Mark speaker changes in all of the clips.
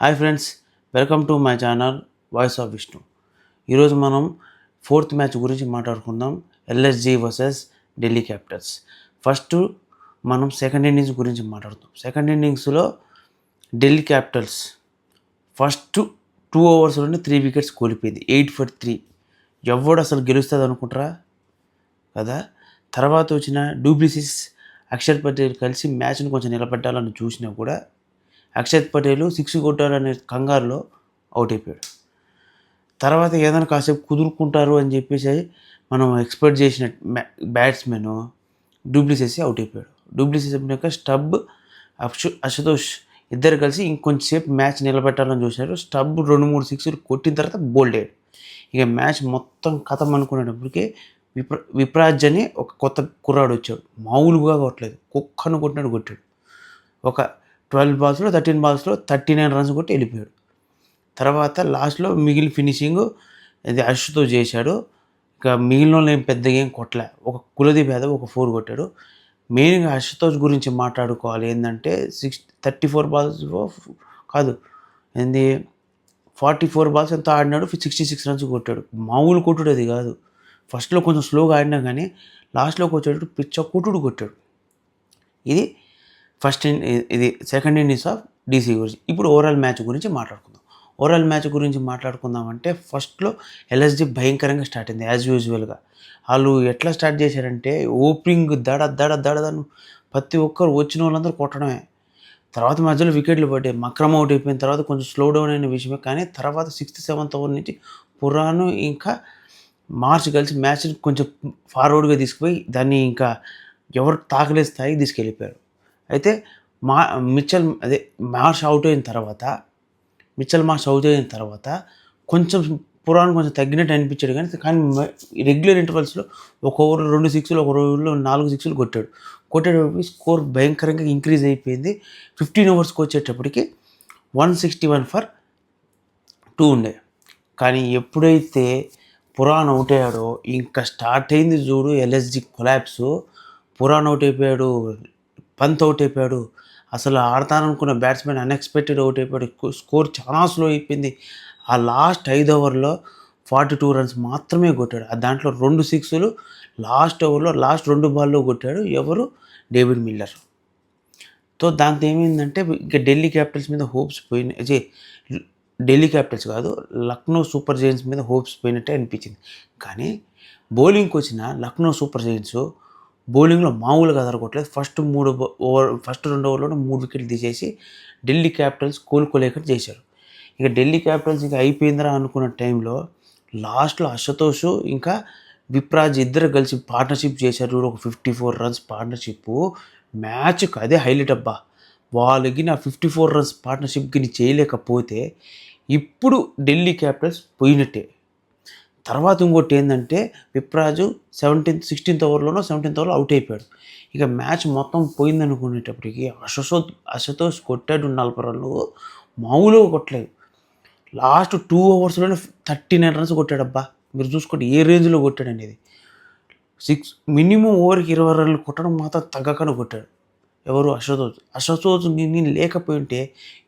Speaker 1: Hi friends, welcome to my channel voice of Vishnu. ఈరోజు మనం fourth match గురించి మాట్లాడుకుందాం. LSG versus Delhi Capitals. First మనం సెకండ్ ఇన్నింగ్స్ గురించి మాట్లాడుతాం. సెకండ్ ఇన్నింగ్స్లో ఢిల్లీ క్యాపిటల్స్ ఫస్ట్ 2 ఓవర్స్లోనే 3 వికెట్స్ కోల్పోయింది. 8 for 3. ఎవడు అసలు గెలుస్తుంది అనుకుంటారా కదా. తర్వాత వచ్చిన డూప్లిసిస్, అక్షర్ పటేల్ కలిసి మ్యాచ్ని కొంచెం నిలబెట్టాలని చూసినా కూడా అక్షర్ పటేల్ 6 కొట్టాలనే కంగారులో అవుట్ అయిపోయాడు. తర్వాత ఏదైనా కాసేపు కుదురుకుంటారు అని చెప్పేసి మనం ఎక్స్పెక్ట్ చేసిన బ్యాట్స్మెన్ డూప్లిసిస్ అవుట్ అయిపోయాడు. డూప్లిసిస్ అయిపోయాక స్టబ్, అశుతోష్ ఇద్దరు కలిసి ఇంకొంచెంసేపు మ్యాచ్ నిలబెట్టాలని చూశారు. స్టబ్ 2-3 సిక్స్లు కొట్టిన తర్వాత బోల్డ్ అయ్యాడు. ఇక మ్యాచ్ మొత్తం కథం అనుకునేటప్పటికి విప్రాజ్ అని ఒక కొత్త కుర్రాడు వచ్చాడు. మామూలుగా కొట్టలేదు, కుక్కను కొట్టినాడు కొట్టాడు. ఒక 12 బాల్స్లో 13 బాల్స్లో 39 రన్స్ కొట్టి వెళ్ళిపోయాడు. తర్వాత లాస్ట్లో మిగిలిన ఫినిషింగ్ ఇది అశ్తో చేశాడు. ఇక మిగిలిన ఏం పెద్దగా ఏం కొట్టలే. ఒక కులదీప్ యాదవ్ ఒక 4 కొట్టాడు. మెయిన్గా అశుతోష్ గురించి మాట్లాడుకోవాలి. ఏంటంటే 34 బాల్స్ కాదు, 44 బాల్స్ ఎంతో ఆడినాడు, 66 రన్స్ కొట్టాడు. మామూలు కొట్టుడు అది కాదు. ఫస్ట్లో కొంచెం స్లోగా ఆడినా కానీ లాస్ట్లోకి వచ్చేటప్పుడు పిచ్చ కొట్టుడు కొట్టాడు. ఇది సెకండ్ ఇన్నింగ్స్ ఆఫ్ డీసీ గురించి. ఇప్పుడు ఓవరాల్ మ్యాచ్ గురించి మాట్లాడుకుందామంటే ఫస్ట్లో ఎల్ఎస్జీ భయంకరంగా స్టార్ట్ అయింది యాజ్ యూజువల్గా. వాళ్ళు ఎట్లా స్టార్ట్ చేశారంటే ఓపెనింగ్ దడను ప్రతి ఒక్కరు వచ్చిన వాళ్ళందరూ కొట్టడమే. తర్వాత మధ్యలో వికెట్లు పడ్డాయి. మక్రమ్ అవుట్ అయిపోయిన తర్వాత కొంచెం స్లో డౌన్ అయిన విషయమే. కానీ తర్వాత 6th 7th ఓవర్ నుంచి పురాను ఇంకా మార్చ్ కలిసి మ్యాచ్ని కొంచెం ఫార్వర్డ్గా తీసుకుపోయి దాన్ని ఇంకా ఎవరు తాకలే స్థాయికి తీసుకెళ్ళిపోయారు. అయితే మార్ష్ అవుట్ అయిన తర్వాత కొంచెం పురాణం కొంచెం తగ్గినట్టు అనిపించాడు. కానీ రెగ్యులర్ ఇంటర్వల్స్లో ఒక ఓవర్లో 2 సిక్స్లు, ఒక ఓవర్లో 4 సిక్స్లు కొట్టేటప్పటికి స్కోర్ భయంకరంగా ఇంక్రీజ్ అయిపోయింది. 15 ఓవర్స్కి వచ్చేటప్పటికి 161 for 2 ఉండే. కానీ ఎప్పుడైతే పురాణ్ అవుట్ అయ్యాడో ఇంకా స్టార్ట్ అయింది చూడు ఎల్ఎస్జీ కొలాప్స్. పురాణ్ అవుట్ అయిపోయాడు, పంత్ అవుట్ అయిపోయాడు. అసలు ఆడతాననుకున్న బ్యాట్స్మెన్ అన్ఎక్స్పెక్టెడ్ అవుట్ అయిపోయాడు. స్కోర్ చాలా స్లో అయిపోయింది. ఆ లాస్ట్ 5 ఓవర్లో 42 రన్స్ మాత్రమే కొట్టాడు. దాంట్లో 2 సిక్స్లు లాస్ట్ ఓవర్లో లాస్ట్ 2 బాల్లో కొట్టాడు. ఎవరు? David Miller. దాంతో ఏమైందంటే ఇక ఢిల్లీ క్యాపిటల్స్ మీద హోప్స్ పోయినాయి. ఢిల్లీ క్యాపిటల్స్ కాదు, లక్నో సూపర్ జైంట్స్ మీద హోప్స్ పోయినట్టే అనిపించింది. కానీ బౌలింగ్కి వచ్చిన లక్నో సూపర్ జైంట్స్ బౌలింగ్లో మామూలుగా అదరగొట్టలేదు. ఫస్ట్ 2 ఓవర్లోనే 3 వికెట్లు తీసేసి ఢిల్లీ క్యాపిటల్స్ కోలుకోలేక చేశారు. ఇక ఢిల్లీ క్యాపిటల్స్ ఇంకా అయిపోయిందిరా అనుకున్న టైంలో లాస్ట్లో అశుతోష్ ఇంకా విప్రాజ్ ఇద్దరు కలిసి పార్ట్నర్షిప్ చేశారు. ఒక 54 రన్స్ పార్ట్నర్షిప్. మ్యాచ్కి అదే హైలైట్ అబ్బా. వాళ్ళకి నా 54 రన్స్ పార్ట్నర్షిప్కి చేయలేకపోతే ఇప్పుడు ఢిల్లీ క్యాపిటల్స్ పోయినట్టే. తర్వాత ఇంకోటి ఏంటంటే విప్రాజు 16th ఓవర్లోనో 17th ఓవర్లో అవుట్ అయిపోయాడు. ఇక మ్యాచ్ మొత్తం పోయిందనుకునేటప్పటికి అశుతోష్ కొట్టాడు 40 రన్లు. మామూలుగా కొట్టలేదు. లాస్ట్ 2 ఓవర్స్లోనే 39 రన్స్ కొట్టాడబ్బా. మీరు చూసుకోండి ఏ రేంజ్లో కొట్టాడు అనేది. మినిమం ఓవర్కి 20 రన్లు కొట్టడం మాత్రం తగ్గకుండా కొట్టాడు. ఎవరు? అశుతోష్ నేను లేకపోయి ఉంటే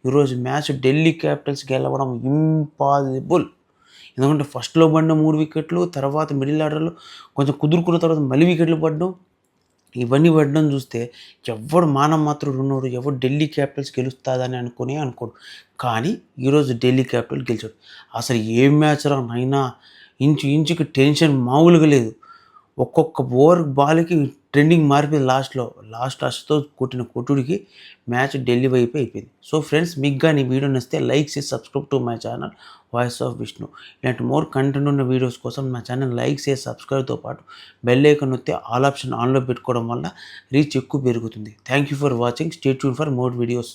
Speaker 1: ఈరోజు మ్యాచ్ ఢిల్లీ క్యాపిటల్స్ గెలవడం ఇంపాసిబుల్. ఎందుకంటే ఫస్ట్లో పడిన 3 వికెట్లు, తర్వాత మిడిల్ ఆర్డర్లో కొంచెం కుదురుకున్న తర్వాత మళ్ళీ వికెట్లు పడడం, ఇవన్నీ పడడం చూస్తే ఎవడు మానం మాత్రం ఉన్నాడు, ఎవడు ఢిల్లీ క్యాపిటల్స్ గెలుస్తుందని అనుకోడు. కానీ ఈరోజు ఢిల్లీ క్యాపిటల్ గెలిచాడు. అసలు ఏం మ్యాచ్ రా నైనా, ఇంచుకి టెన్షన్ మామూలుగా లేదు. ఒక్కొక్క ఓవర్ బాల్కి ట్రెండింగ్ మారిపోయింది. లాస్ట్ అశుతోష్ కొట్టిన కొట్టుడికి మ్యాచ్ ఢిల్లీ వైపు అయిపోయింది. సో ఫ్రెండ్స్, మీకు కానీ ఈ వీడియో నచ్చితే లైక్ చేసి subscribe to my channel voice of Vishnu. ఇలాంటి మోర్ కంటెంట్ ఉన్న వీడియోస్ కోసం మా ఛానల్ లైక్ చేసి సబ్స్క్రైబ్తో పాటు బెల్ ఐకాన్ నొక్కితే ఆల్ ఆప్షన్ ఆన్లో పెట్టుకోవడం వల్ల రీచ్ ఎక్కువ పెరుగుతుంది. Thank you for watching. Stay tune for more videos.